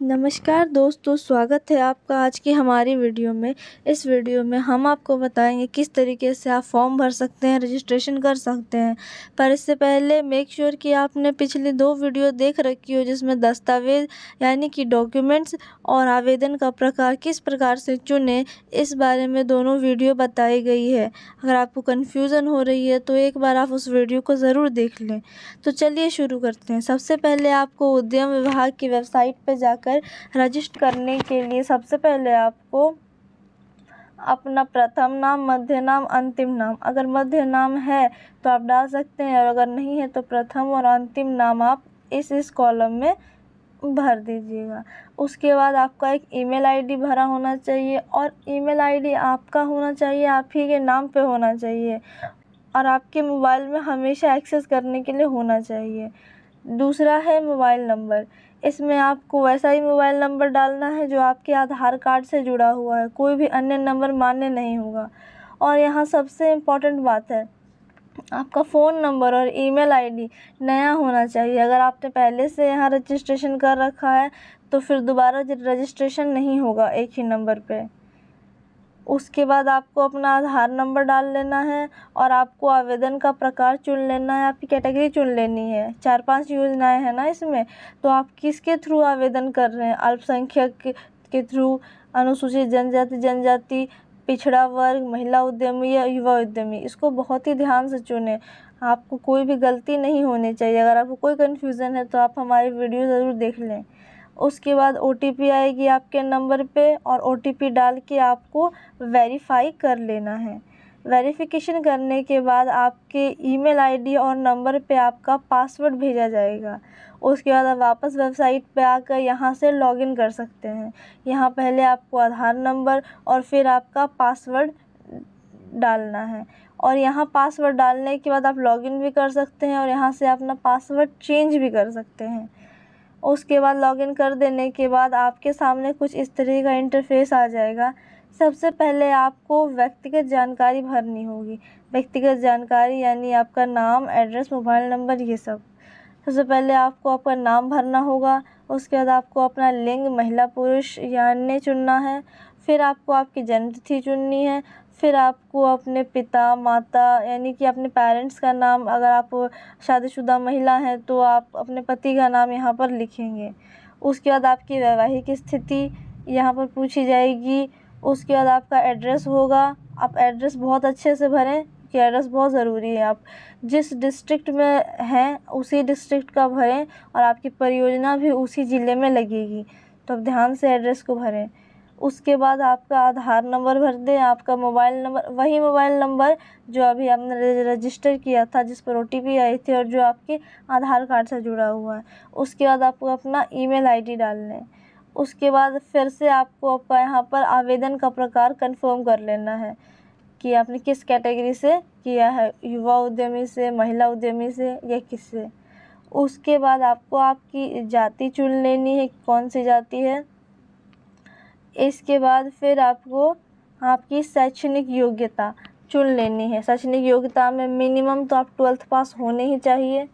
नमस्कार दोस्तों, स्वागत है आपका आज की हमारी वीडियो में। इस वीडियो में हम आपको बताएंगे किस तरीके से आप फॉर्म भर सकते हैं, रजिस्ट्रेशन कर सकते हैं। पर इससे पहले मेक श्योर कि आपने पिछली 2 वीडियो देख रखी हो, जिसमें दस्तावेज यानी कि डॉक्यूमेंट्स और आवेदन का प्रकार किस प्रकार से चुनें, इस बारे में दोनों वीडियो बताई गई है। अगर आपको कन्फ्यूज़न हो रही है तो एक बार आप उस वीडियो को ज़रूर देख लें। तो चलिए शुरू करते हैं। सबसे पहले आपको उद्यम विभाग की वेबसाइट पर जाकर रजिस्टर करने के लिए सबसे पहले आपको अपना प्रथम नाम, मध्य नाम, अंतिम नाम, अगर मध्य नाम है तो आप डाल सकते हैं और अगर नहीं है तो प्रथम और अंतिम नाम आप इस कॉलम में भर दीजिएगा। उसके बाद आपका एक ईमेल आईडी भरा होना चाहिए और ईमेल आईडी आपका होना चाहिए, आप ही के नाम पे होना चाहिए और आपके मोबाइल में हमेशा एक्सेस करने के लिए होना चाहिए। दूसरा है मोबाइल नंबर। इसमें आपको वैसा ही मोबाइल नंबर डालना है जो आपके आधार कार्ड से जुड़ा हुआ है, कोई भी अन्य नंबर मान्य नहीं होगा। और यहाँ सबसे इम्पॉर्टेंट बात है, आपका फ़ोन नंबर और ईमेल आईडी नया होना चाहिए। अगर आपने पहले से यहाँ रजिस्ट्रेशन कर रखा है तो फिर दोबारा रजिस्ट्रेशन नहीं होगा एक ही नंबर पे। उसके बाद आपको अपना आधार नंबर डाल लेना है और आपको आवेदन का प्रकार चुन लेना है, आपकी कैटेगरी चुन लेनी है। 4-5 योजनाएं हैं ना इसमें, तो आप किसके थ्रू आवेदन कर रहे हैं? अल्पसंख्यक के थ्रू, अनुसूचित जनजाति, पिछड़ा वर्ग, महिला उद्यमी या युवा उद्यमी। इसको बहुत ही ध्यान से चुनें, आपको कोई भी गलती नहीं होनी चाहिए। अगर आपको कोई कन्फ्यूज़न है तो आप हमारी वीडियो ज़रूर देख लें। उसके बाद OTP आएगी आपके नंबर पे और OTP डाल के आपको वेरीफाई कर लेना है। वेरिफिकेशन करने के बाद आपके ईमेल आईडी और नंबर पे आपका पासवर्ड भेजा जाएगा। उसके बाद आप वापस वेबसाइट पे आकर यहाँ से लॉगिन कर सकते हैं। यहाँ पहले आपको आधार नंबर और फिर आपका पासवर्ड डालना है और यहाँ पासवर्ड डालने के बाद आप लॉगिन भी कर सकते हैं और यहाँ से अपना पासवर्ड चेंज भी कर सकते हैं। उसके बाद लॉगिन कर देने के बाद आपके सामने कुछ इस तरह का इंटरफेस आ जाएगा। सबसे पहले आपको व्यक्तिगत जानकारी भरनी होगी। व्यक्तिगत जानकारी यानी आपका नाम, एड्रेस, मोबाइल नंबर, ये सब। सबसे पहले आपको आपका नाम भरना होगा। उसके बाद आपको अपना लिंग, महिला, पुरुष या अन्य चुनना है। फिर आपको आपकी जन्मतिथि चुननी है। फिर आपको अपने पिता, माता यानी कि अपने पेरेंट्स का नाम, अगर आप शादीशुदा महिला हैं तो आप अपने पति का नाम यहाँ पर लिखेंगे। उसके बाद आपकी वैवाहिक स्थिति यहाँ पर पूछी जाएगी। उसके बाद आपका एड्रेस होगा। आप एड्रेस बहुत अच्छे से भरें कि एड्रेस बहुत ज़रूरी है। आप जिस डिस्ट्रिक्ट में हैं उसी डिस्ट्रिक्ट का भरें और आपकी परियोजना भी उसी ज़िले में लगेगी, तो आप ध्यान से एड्रेस को भरें। उसके बाद आपका आधार नंबर भर दें, आपका मोबाइल नंबर, वही मोबाइल नंबर जो अभी आपने रजिस्टर किया था, जिस पर OTP आई थी और जो आपके आधार कार्ड से जुड़ा हुआ है। उसके बाद आपको अपना ईमेल आईडी डालना है। उसके बाद फिर से आपको आपका यहाँ पर आवेदन का प्रकार कंफर्म कर लेना है कि आपने किस कैटेगरी से किया है, युवा उद्यमी से, महिला उद्यमी से या किससे। उसके बाद आपको आपकी जाति चुन लेनी है, कौन सी जाति है। इसके बाद फिर आपको आपकी शैक्षणिक योग्यता चुन लेनी है। शैक्षणिक योग्यता में मिनिमम तो आप 12th पास होने ही चाहिए।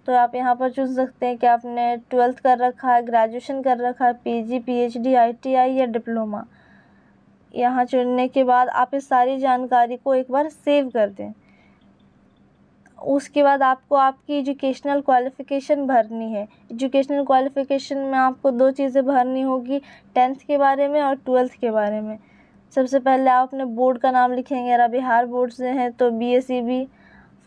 तो आप यहाँ पर चुन सकते हैं कि आपने 12th कर रखा है, ग्रेजुएशन कर रखा है, PG, PhD, ITI या डिप्लोमा। यहाँ चुनने के बाद आप इस सारी जानकारी को एक बार सेव कर दें। उसके बाद आपको आपकी एजुकेशनल क्वालिफ़िकेशन भरनी है। एजुकेशनल क्वालिफ़िकेशन में आपको 2 चीज़ें भरनी होगी, 10th के बारे में और 12th के बारे में। सबसे पहले आप अपने बोर्ड का नाम लिखेंगे, अगर आप बिहार बोर्ड से हैं तो BSEB।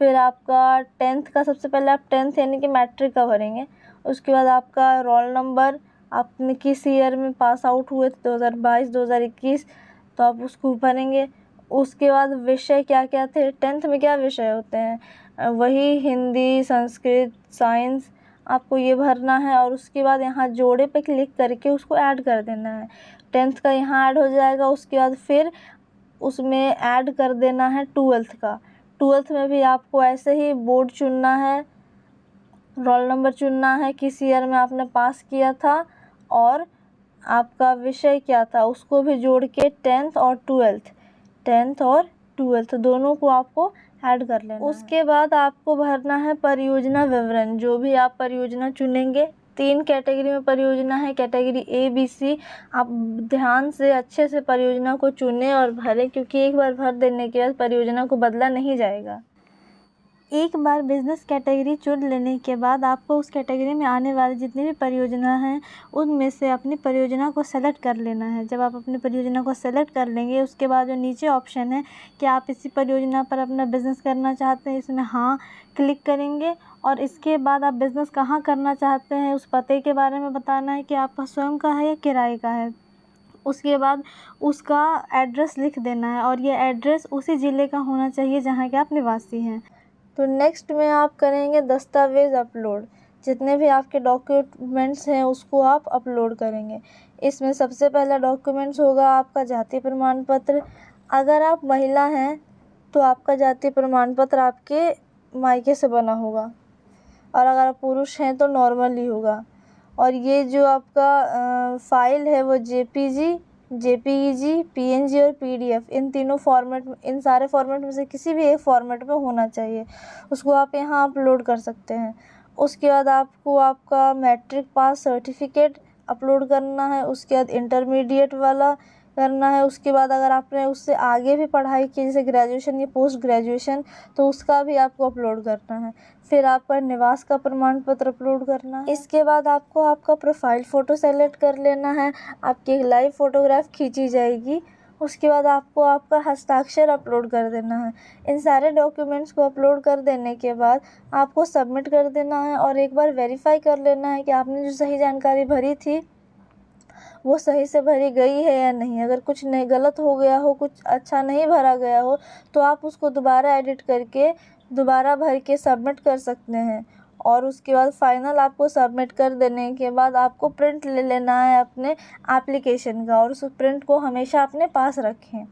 फिर आपका 10th का, सबसे पहले आप 10th यानी कि मैट्रिक का भरेंगे। उसके बाद आपका रोल नंबर, आपने किस ईयर में पास आउट हुए थे, 2022, 2021, तो आप उसको भरेंगे। उसके बाद विषय क्या क्या थे, 10th में क्या विषय होते हैं, वही हिंदी, संस्कृत, साइंस, आपको ये भरना है। और उसके बाद यहाँ जोड़े पे क्लिक करके उसको ऐड कर देना है। 10th का यहाँ ऐड हो जाएगा। उसके बाद फिर उसमें ऐड कर देना है 12th का। 12th में भी आपको ऐसे ही बोर्ड चुनना है, रोल नंबर चुनना है, किस ईयर में आपने पास किया था और आपका विषय क्या था, उसको भी जोड़ के 10th और 12th दोनों को आपको ऐड कर लेना है। उसके बाद आपको भरना है परियोजना विवरण, जो भी आप परियोजना चुनेंगे 3 कैटेगरी में परियोजना है, कैटेगरी A, B, C। आप ध्यान से अच्छे से परियोजना को चुनें और भरें, क्योंकि एक बार भर देने के बाद परियोजना को बदला नहीं जाएगा। एक बार बिज़नेस कैटेगरी चुन लेने के बाद आपको उस कैटेगरी में आने वाली जितनी भी परियोजना हैं उनमें से अपनी परियोजना को सेलेक्ट कर लेना है। जब आप अपनी परियोजना को सेलेक्ट कर लेंगे, उसके बाद जो नीचे ऑप्शन है कि आप इसी परियोजना पर अपना बिज़नेस करना चाहते हैं, इसमें हाँ क्लिक करेंगे। और इसके बाद आप बिज़नेस कहाँ करना चाहते हैं उस पते के बारे में बताना है कि आपका स्वयं का है या किराए का है। उसके बाद उसका एड्रेस लिख देना है और ये एड्रेस उसी ज़िले का होना चाहिए जहाँ के आप निवासी हैं। तो नेक्स्ट में आप करेंगे दस्तावेज़ अपलोड। जितने भी आपके डॉक्यूमेंट्स हैं उसको आप अपलोड करेंगे। इसमें सबसे पहला डॉक्यूमेंट्स होगा आपका जाति प्रमाण पत्र। अगर आप महिला हैं तो आपका जाति प्रमाण पत्र आपके मायके से बना होगा, और अगर आप पुरुष हैं तो नॉर्मल ही होगा। और ये जो आपका फ़ाइल है वो JPEG, PNG और PDF, इन तीनों फॉर्मेट, इन सारे फॉर्मेट में से किसी भी एक फॉर्मेट में होना चाहिए। उसको आप यहाँ अपलोड कर सकते हैं। उसके बाद आपको आपका मैट्रिक पास सर्टिफिकेट अपलोड करना है। उसके बाद इंटरमीडिएट वाला करना है। उसके बाद अगर आपने उससे आगे भी पढ़ाई की, जैसे ग्रेजुएशन या पोस्ट ग्रेजुएशन, तो उसका भी आपको अपलोड करना है। फिर आपका निवास का प्रमाण पत्र अपलोड करना है। इसके बाद आपको आपका प्रोफाइल फ़ोटो सेलेक्ट कर लेना है। आपकी एक लाइव फ़ोटोग्राफ खींची जाएगी। उसके बाद आपको आपका हस्ताक्षर अपलोड कर देना है। इन सारे डॉक्यूमेंट्स को अपलोड कर देने के बाद आपको सबमिट कर देना है और एक बार वेरीफाई कर लेना है कि आपने जो सही जानकारी भरी थी वो सही से भरी गई है या नहीं। अगर कुछ नहीं गलत हो गया हो, कुछ अच्छा नहीं भरा गया हो, तो आप उसको दोबारा एडिट करके दोबारा भर के सबमिट कर सकते हैं। और उसके बाद फाइनल आपको सबमिट कर देने के बाद आपको प्रिंट ले लेना है अपने एप्लीकेशन का, और उस प्रिंट को हमेशा अपने पास रखें।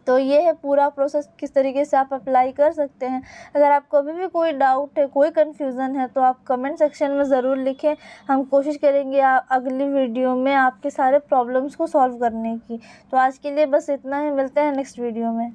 तो ये है पूरा प्रोसेस, किस तरीके से आप अप्लाई कर सकते हैं। अगर आपको अभी भी कोई डाउट है, कोई कन्फ्यूज़न है, तो आप कमेंट सेक्शन में ज़रूर लिखें। हम कोशिश करेंगे अगली वीडियो में आपके सारे प्रॉब्लम्स को सॉल्व करने की। तो आज के लिए बस इतना ही, मिलते हैं नेक्स्ट वीडियो में।